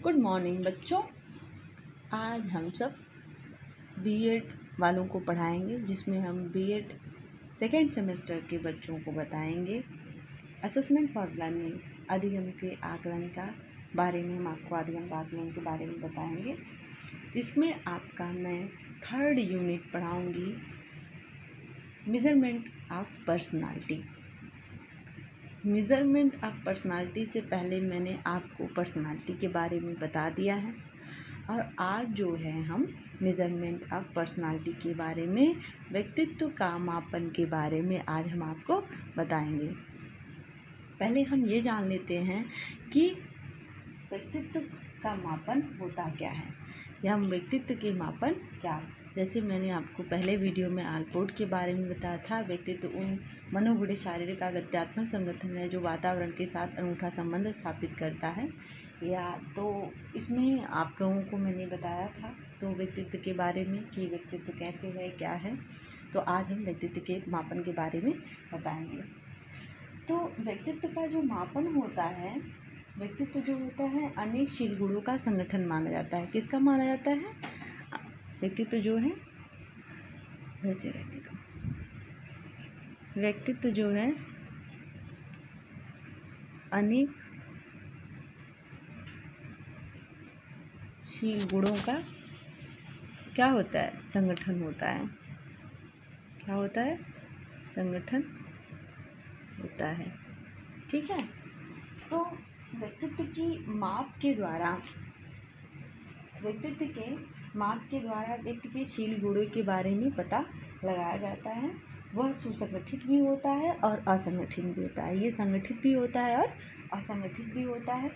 Good morning बच्चों। आज हम सब बीएड वालों को पढ़ाएंगे, जिसमें हम बीएड सेकेंड सेमेस्टर के बच्चों को बताएंगे असेसमेंट फॉर लर्निंग अधिगम के आकलन का बारे में। हम आपको अधिगम आकलन के बारे में बताएंगे, जिसमें आपका मैं थर्ड यूनिट पढ़ाऊंगी, measurement of personality. Measurement of personality से पहले मैंने आपको पर्सनालिटी के बारे में बता दिया है, और आज जो है हम मेज़रमेंट ऑफ पर्सनालिटी के बारे में, व्यक्तित्व का मापन के बारे में आज हम आपको बताएंगे। पहले हम ये जान लेते हैं कि व्यक्तित्व का मापन होता क्या है, या हम व्यक्तित्व के मापन क्या। जैसे मैंने आपको पहले वीडियो में आलपोर्ट के बारे में बताया था, व्यक्तित्व उन मनोगुणी शारीरिक गत्यात्मक संगठन है जो वातावरण के साथ अनूठा संबंध स्थापित करता है। या तो इसमें आप लोगों को मैंने बताया था तो व्यक्तित्व के बारे में कि व्यक्तित्व कैसे है, क्या है। तो आज हम व्यक्तित्व के मापन के बारे में बताएंगे। तो व्यक्तित्व का जो मापन होता है, व्यक्तित्व जो होता है अनेक शील गुणों का संगठन माना जाता है। किसका माना जाता है? व्यक्तित्व जो है वैसे रहने का व्यक्तित्व जो है अनेक शील गुणों का क्या होता है? संगठन होता है। क्या होता है? संगठन होता है। ठीक है। तो व्यक्तित्व की माप के द्वारा व्यक्ति के शील गुणों के बारे में पता लगाया जाता है। वह सुसंगठित भी होता है और असंगठित भी होता है। ये संगठित भी होता है और असंगठित भी होता है।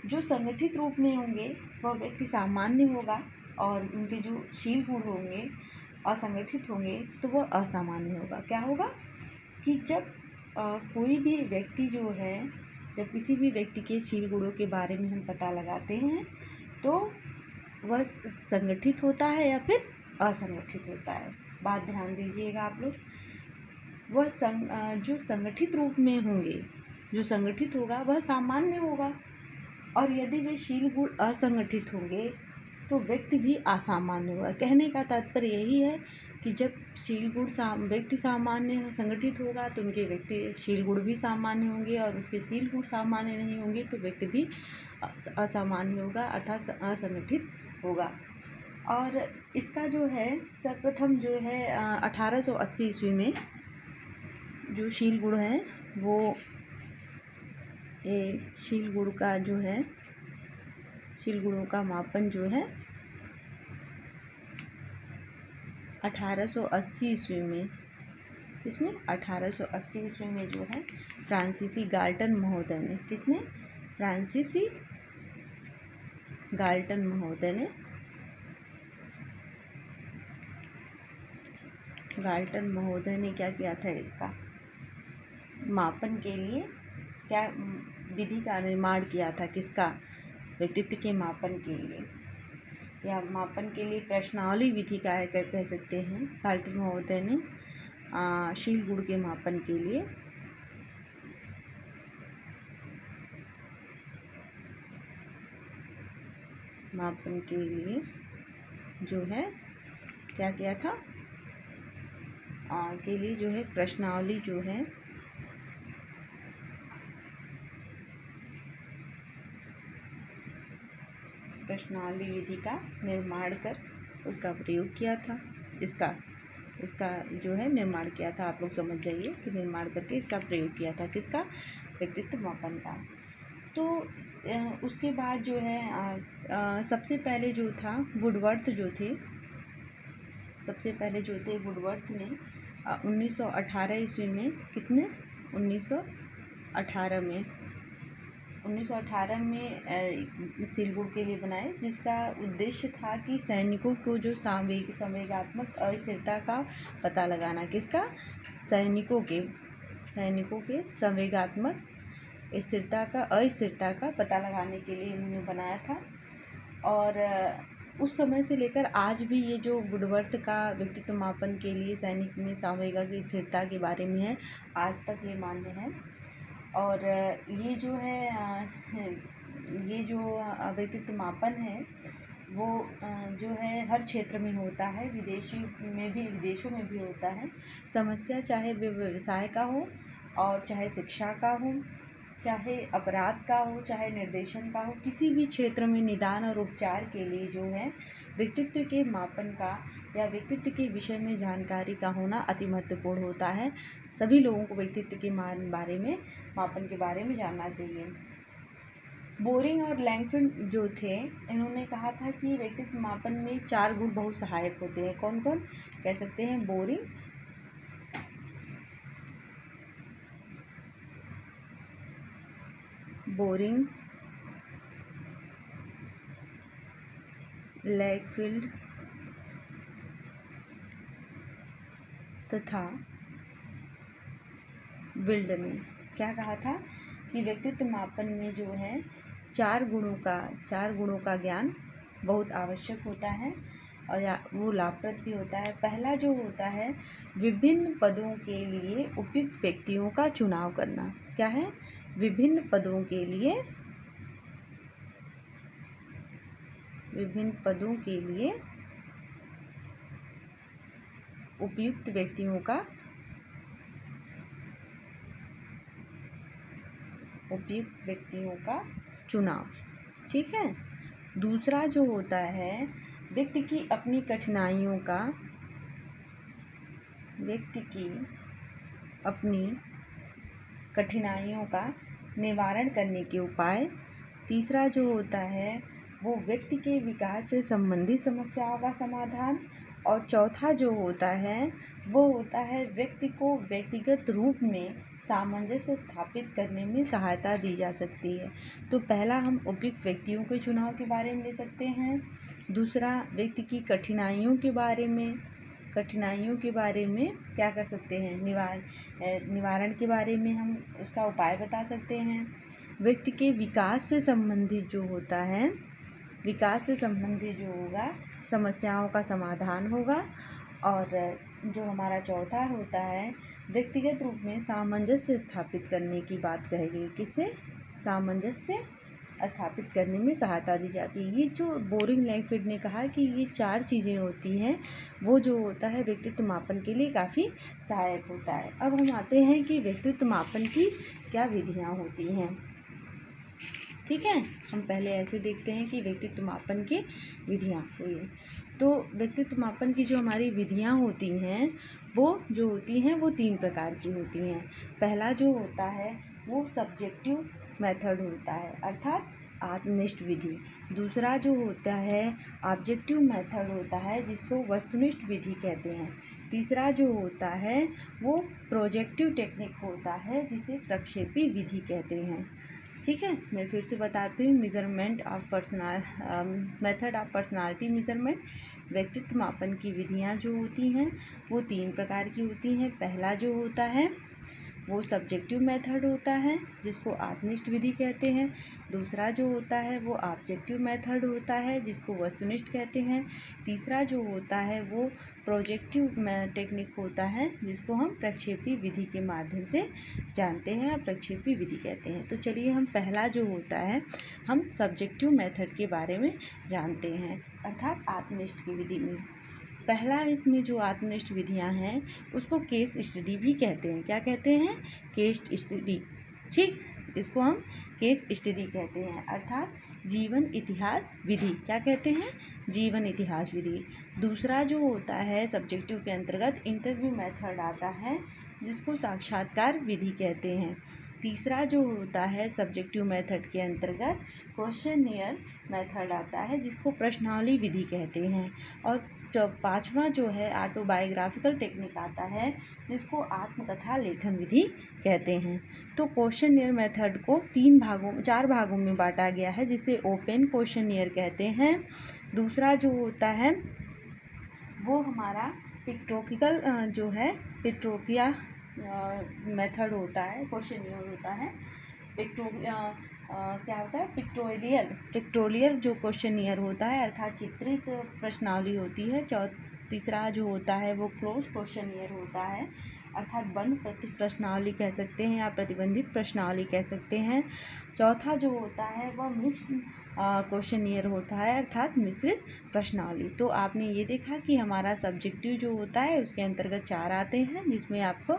जो संगठित रूप में होंगे वह व्यक्ति सामान्य होगा, और उनके जो शील गुण होंगे असंगठित होंगे तो वह असामान्य होगा। क्या होगा कि जब कोई भी व्यक्ति जो है, जब किसी भी व्यक्ति के शील गुणों के बारे में हम पता लगाते हैं तो वह संगठित होता है या फिर असंगठित होता है। बात ध्यान दीजिएगा आप लोग। वह जो संगठित रूप में होंगे, जो संगठित होगा वह सामान्य होगा, और यदि वे शील गुण असंगठित होंगे तो व्यक्ति भी असामान्य होगा। कहने का तात्पर्य यही है कि जब शील गुण व्यक्ति सामान्य संगठित होगा तो उनके व्यक्ति शील गुण भी सामान्य होंगे, और उसके शील गुण सामान्य नहीं होंगे तो व्यक्ति भी असामान्य होगा, अर्थात असंगठित होगा। और इसका जो है सर्वप्रथम जो है 1880 ईस्वी में जो शील गुण है वो शील गुण का जो है शील गुणों का मापन जो है 1880 ईस्वी में, इसमें 1880 ईस्वी में जो है फ्रांसीसी गाल्टन महोदय ने, किसने? फ्रांसीसी गाल्टन महोदय ने क्या किया था? इसका मापन के लिए क्या विधि का निर्माण किया था? किसका? व्यक्तित्व के मापन के लिए, या मापन के लिए प्रश्नावली विधि का है कह सकते हैं। गाल्टन महोदय ने शील गुण के मापन के लिए जो है क्या किया था? के लिए जो है प्रश्नावली जो है प्रश्नावली विधि का निर्माण कर उसका प्रयोग किया था। इसका जो है निर्माण किया था। आप लोग समझ जाइए कि निर्माण करके इसका प्रयोग किया था। किसका? व्यक्तित्व मापन का। तो उसके बाद जो है सबसे पहले जो था वुडवर्थ वुडवर्थ ने 1918 ईस्वी में, कितने? 1918 में शील गुण के लिए बनाए, जिसका उद्देश्य था कि सैनिकों को जो संवेगात्मक अस्थिरता का पता लगाना। किसका? सैनिकों के संवेगात्मक अस्थिरता का पता लगाने के लिए इन्होंने बनाया था। और उस समय से लेकर आज भी ये जो वुडवर्थ का व्यक्तित्व मापन के लिए सैनिक में संवेगात्मक स्थिरता के बारे में है, आज तक ये मान्य है। और ये जो है ये जो व्यक्तित्व मापन है वो जो है हर क्षेत्र में होता है, विदेशों में भी होता है। समस्या चाहे व्यवसाय का हो और चाहे शिक्षा का हो, चाहे अपराध का हो, चाहे निर्देशन का हो, किसी भी क्षेत्र में निदान और उपचार के लिए जो है व्यक्तित्व के मापन का या व्यक्तित्व के विषय में जानकारी का होना अति महत्वपूर्ण होता है। सभी लोगों को व्यक्तित्व के मापन के बारे में जानना चाहिए। बोरिंग और लैंगफिल्ड जो थे, इन्होंने कहा था कि व्यक्तित्व मापन में 4 गुण बहुत सहायक होते हैं। कौन कौन कह सकते हैं? बोरिंग, लैंगफिल्ड तथा विल्ड ने क्या कहा था कि व्यक्तित्व मापन में जो है 4 गुणों का ज्ञान बहुत आवश्यक होता है और वो लाभप्रद भी होता है। पहला जो होता है, विभिन्न पदों के लिए उपयुक्त व्यक्तियों का चुनाव करना। क्या है? विभिन्न पदों के लिए उपयुक्त व्यक्तियों का चुनाव। ठीक है। दूसरा जो होता है, व्यक्ति की अपनी कठिनाइयों का निवारण करने के उपाय। तीसरा जो होता है वो व्यक्ति के विकास से संबंधित समस्याओं का समाधान। और चौथा जो होता है वो होता है व्यक्ति को व्यक्तिगत रूप में सामंजस्य स्थापित करने में सहायता दी जा सकती है। तो पहला हम उपयुक्त व्यक्तियों के चुनाव के बारे में ले सकते हैं। दूसरा, व्यक्ति की कठिनाइयों के बारे में क्या कर सकते हैं? निवारण के बारे में हम उसका उपाय बता सकते हैं। व्यक्ति के विकास से संबंधित जो होगा समस्याओं का समाधान होगा। और जो हमारा चौथा होता है, व्यक्तिगत रूप में सामंजस्य स्थापित करने की बात कही गई। किससे? सामंजस्य स्थापित करने में सहायता दी जाती है। ये जो बोरिंग, लैंगफिल्ड ने कहा कि ये 4 चीज़ें होती हैं, वो जो होता है व्यक्तित्व मापन के लिए काफ़ी सहायक होता है। अब हम आते हैं कि व्यक्तित्व मापन की क्या विधियाँ होती हैं। ठीक है, हम पहले ऐसे देखते हैं कि व्यक्तित्व मापन की विधियाँ हुई। तो व्यक्तित्व मापन की जो हमारी विधियाँ होती हैं वो 3 प्रकार की होती हैं। पहला जो होता है वो सब्जेक्टिव मेथड होता है, अर्थात आत्मनिष्ठ विधि। दूसरा जो होता है ऑब्जेक्टिव मेथड होता है, जिसको वस्तुनिष्ठ विधि कहते हैं। तीसरा जो होता है वो प्रोजेक्टिव टेक्निक होता है, जिसे प्रक्षेपी विधि कहते हैं। ठीक है, मैं फिर से बताती हूँ। Method of personality measurement. व्यक्तित्व मापन की विधियाँ जो होती हैं वो 3 प्रकार की होती हैं। पहला जो होता है वो सब्जेक्टिव मेथड होता है, जिसको आत्मनिष्ठ विधि कहते हैं। दूसरा जो होता है वो ऑब्जेक्टिव मेथड होता है, जिसको वस्तुनिष्ठ कहते हैं। तीसरा जो होता है वो प्रोजेक्टिव टेक्निक होता है, जिसको हम प्रक्षेपी विधि के माध्यम से जानते हैं या प्रक्षेपी विधि कहते हैं। तो चलिए हम पहला जो होता है हम सब्जेक्टिव मेथड के बारे में जानते हैं, अर्थात आत्मनिष्ठ की विधि में। पहला इसमें जो आत्मनिष्ठ विधियां हैं उसको केस स्टडी भी कहते हैं। क्या कहते हैं? Case study. ठीक, इसको हम केस स्टडी कहते हैं, अर्थात जीवन इतिहास विधि। क्या कहते हैं? जीवन इतिहास विधि। दूसरा जो होता है सब्जेक्टिव के अंतर्गत इंटरव्यू मेथड आता है, जिसको साक्षात्कार विधि कहते हैं। तीसरा जो होता है सब्जेक्टिव मेथड के अंतर्गत क्वेश्चनियर मेथड आता है, जिसको प्रश्नावली विधि कहते हैं। और पांचवा जो है ऑटोबायोग्राफिकल टेक्निक आता है, जिसको आत्मकथा लेखन विधि कहते हैं। तो क्वेश्चनियर मेथड को 4 भागों में बांटा गया है, जिसे ओपन क्वेश्चनियर कहते हैं। दूसरा जो होता है वो हमारा पिक्टोरिया मेथड होता है, क्वेश्चनियर होता है। क्या होता है? पिक्टोरियल जो क्वेश्चनियर होता है, अर्थात चित्रित प्रश्नावली होती है। तीसरा जो होता है वो क्लोज क्वेश्चनियर होता है, अर्थात बंद प्रश्नावली कह सकते हैं या प्रतिबंधित प्रश्नावली कह सकते हैं। चौथा जो होता है वह मिक्स्ड क्वेश्चनियर होता है, अर्थात मिश्रित प्रश्नावली। तो आपने ये देखा कि हमारा सब्जेक्टिव जो होता है उसके अंतर्गत 4 आते हैं, जिसमें आपको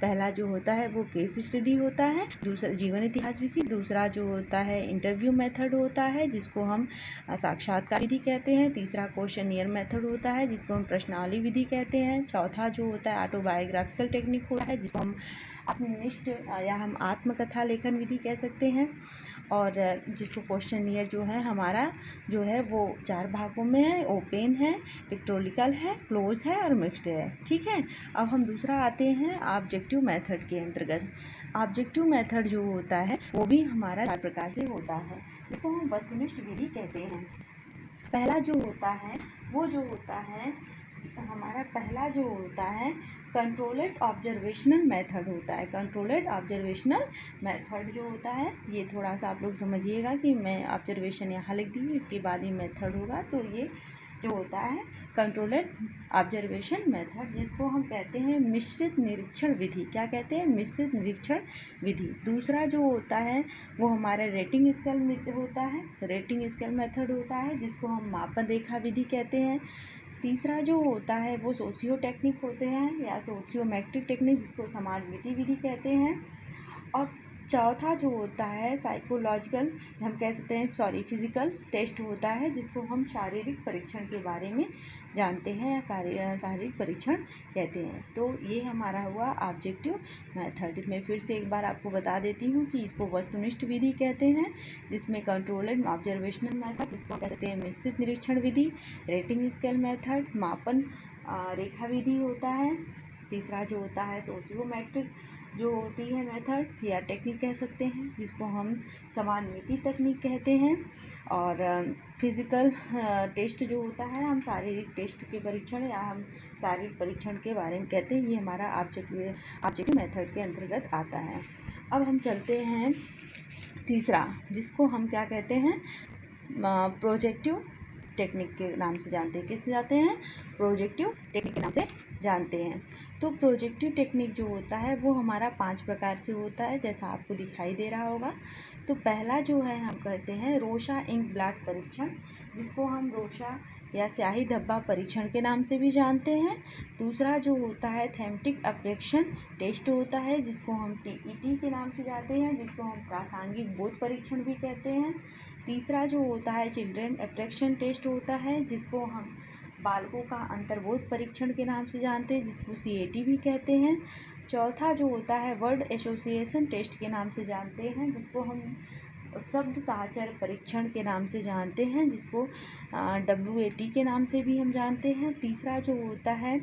पहला जो होता है वो केस स्टडी होता है, दूसरा जीवन इतिहास विषय, दूसरा जो होता है इंटरव्यू मेथड होता है जिसको हम साक्षात्कार विधि कहते हैं, तीसरा क्वेश्चनियर मेथड होता है जिसको हम प्रश्नावली विधि कहते हैं, चौथा जो होता है ऑटोबायोग्राफिकल टेक्निक होता है जिसको हम आत्मनिष्ठ या हम आत्मकथा लेखन विधि कह सकते हैं, और जिसको क्वेश्चनियर जो है हमारा जो है वो 4 भागों में है, ओपन है, पिक्टोरिकल है, क्लोज है और मिक्स्ड है। ठीक है, अब हम दूसरा आते हैं ऑब्जेक्टिव मेथड के अंतर्गत। ऑब्जेक्टिव मेथड जो होता है वो भी हमारा 4 प्रकार से होता है, जिसको हम वस्तुनिष्ठ विधि कहते हैं। पहला जो होता है वो जो होता है हमारा पहला जो होता है कंट्रोल्ड ऑब्जर्वेशनल मेथड होता है। कंट्रोल्ड ऑब्जर्वेशनल मेथड जो होता है, ये थोड़ा सा आप लोग समझिएगा कि मैं ऑब्जर्वेशन यहाँ लिख दी, इसके बाद ही मेथड होगा। तो ये जो होता है कंट्रोल्ड ऑब्जर्वेशन मेथड, जिसको हम कहते हैं मिश्रित निरीक्षण विधि। क्या कहते हैं? मिश्रित निरीक्षण विधि। दूसरा जो होता है वो हमारा रेटिंग स्केल होता है, रेटिंग स्केल मेथड होता है जिसको हम मापन रेखा विधि कहते हैं। तीसरा जो होता है वो सोशियो टेक्निक होते हैं या सोशियोमेट्रिक टेक्निक जिसको समाज मिति विधि कहते हैं। और चौथा जो होता है साइकोलॉजिकल, हम कह सकते हैं फिजिकल टेस्ट होता है जिसको हम शारीरिक परीक्षण के बारे में जानते हैं या शारीरिक परीक्षण कहते हैं। तो ये हमारा हुआ ऑब्जेक्टिव मेथड। मैं फिर से एक बार आपको बता देती हूँ कि इसको वस्तुनिष्ठ विधि कहते हैं, जिसमें कंट्रोल्ड ऑब्जर्वेशनल मेथड जिसको कहते हैं मिश्रित निरीक्षण विधि, रेटिंग स्केल मेथड मापन रेखा विधि होता है। तीसरा जो होता है सोशियोमेट्रिक जो होती है मेथड या टेक्निक कह सकते हैं जिसको हम समानुपाती तकनीक कहते हैं। और फिजिकल टेस्ट जो होता है हम शारीरिक टेस्ट के परीक्षण या हम शारीरिक परीक्षण के बारे में कहते हैं, ये हमारा ऑब्जेक्टिव मेथड के अंतर्गत आता है। अब हम चलते हैं तीसरा, जिसको हम क्या कहते हैं प्रोजेक्टिव टेक्निक के नाम से जानते हैं। किस जाते हैं? प्रोजेक्टिव टेक्निक के नाम से जानते हैं। तो प्रोजेक्टिव टेक्निक जो होता है वो हमारा 5 प्रकार से होता है, जैसा आपको दिखाई दे रहा होगा। तो पहला जो है हम करते हैं रोशा इंक ब्लॉट परीक्षण, जिसको हम रोशा या स्याही धब्बा परीक्षण के नाम से भी जानते हैं। दूसरा जो होता है थैमेटिक अप्रेक्शन टेस्ट होता है जिसको हम टीईटी के नाम से जानते हैं, जिसको हम प्रासंगिक बोध परीक्षण भी कहते हैं। तीसरा जो होता है चिल्ड्रन अप्रेक्शन टेस्ट होता है जिसको हम बालकों का अंतर्बोध परीक्षण के नाम से जानते हैं, जिसको सीएटी भी कहते हैं। चौथा जो होता है वर्ड एसोसिएशन टेस्ट के नाम से जानते हैं, जिसको हम शब्द साहचर्य परीक्षण के नाम से जानते हैं, जिसको WAT के नाम से भी हम जानते हैं। तीसरा जो होता है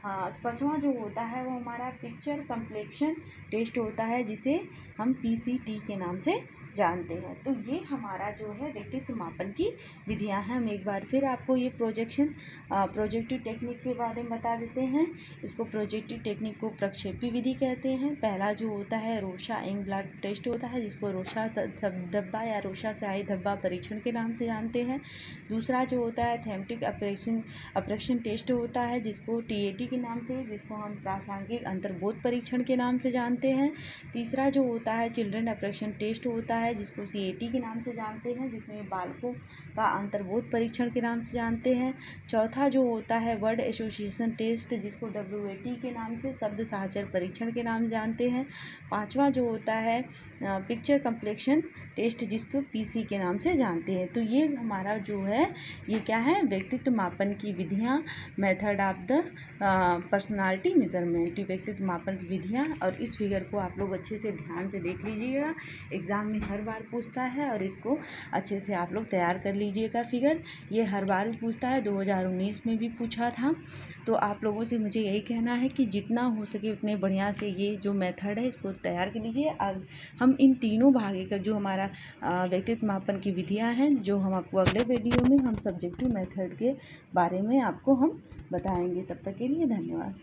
पांचवा जो होता है वो हमारा पिक्चर कम्प्लेक्शन टेस्ट होता है, जिसे हम PCT के नाम से जानते हैं। तो ये हमारा जो है व्यक्तित्व मापन की विधियां हैं। हम एक बार फिर आपको ये प्रोजेक्टिव टेक्निक के बारे में बता देते हैं। इसको प्रोजेक्टिव टेक्निक को प्रक्षेपी विधि कहते हैं। पहला जो होता है रोशा इंक ब्लॉट टेस्ट होता है, जिसको रोशा धब्बा या रोशा स्याही धब्बा परीक्षण के नाम से जानते हैं। दूसरा जो होता है थैमेटिक अप्रेक्शन टेस्ट होता है, जिसको TAT के नाम से, जिसको हम प्रासंगिक अंतर्बोध परीक्षण के नाम से जानते हैं। तीसरा जो होता है चिल्ड्रन अप्रेक्शन टेस्ट होता है, जिसको CAT के नाम से जानते हैं, जिसमें बालकों का अंतर्बोध परीक्षण के नाम से जानते हैं। चौथा जो होता है वर्ड एसोसिएशन टेस्ट, जिसको WAT के नाम से शब्द साहचर्य परीक्षण के नाम जानते हैं। पांचवा जो होता है पिक्चर कम्प्लेक्शन टेस्ट, जिसको PC के नाम से जानते हैं। तो ये हमारा जो है ये क्या है व्यक्तित्व मापन की विधियाँ, method of the personality measurement, व्यक्तित्व मापन की विधियाँ। और इस फिगर को आप लोग अच्छे से ध्यान से देख लीजिएगा, एग्ज़ाम में हर बार पूछता है और इसको अच्छे से आप लोग तैयार कर लीजिएगा। फिगर ये हर बार भी पूछता है, 2019 में भी पूछा था। तो आप लोगों से मुझे यही कहना है कि जितना हो सके उतने बढ़िया से ये जो मेथड है इसको तैयार कर लीजिए। अब हम इन तीनों भागे का जो हमारा व्यक्तित्व मापन की विधियां हैं, जो हम आपको अगले वीडियो में हम सब्जेक्टिव मेथड के बारे में आपको हम बताएंगे। तब तक के लिए धन्यवाद।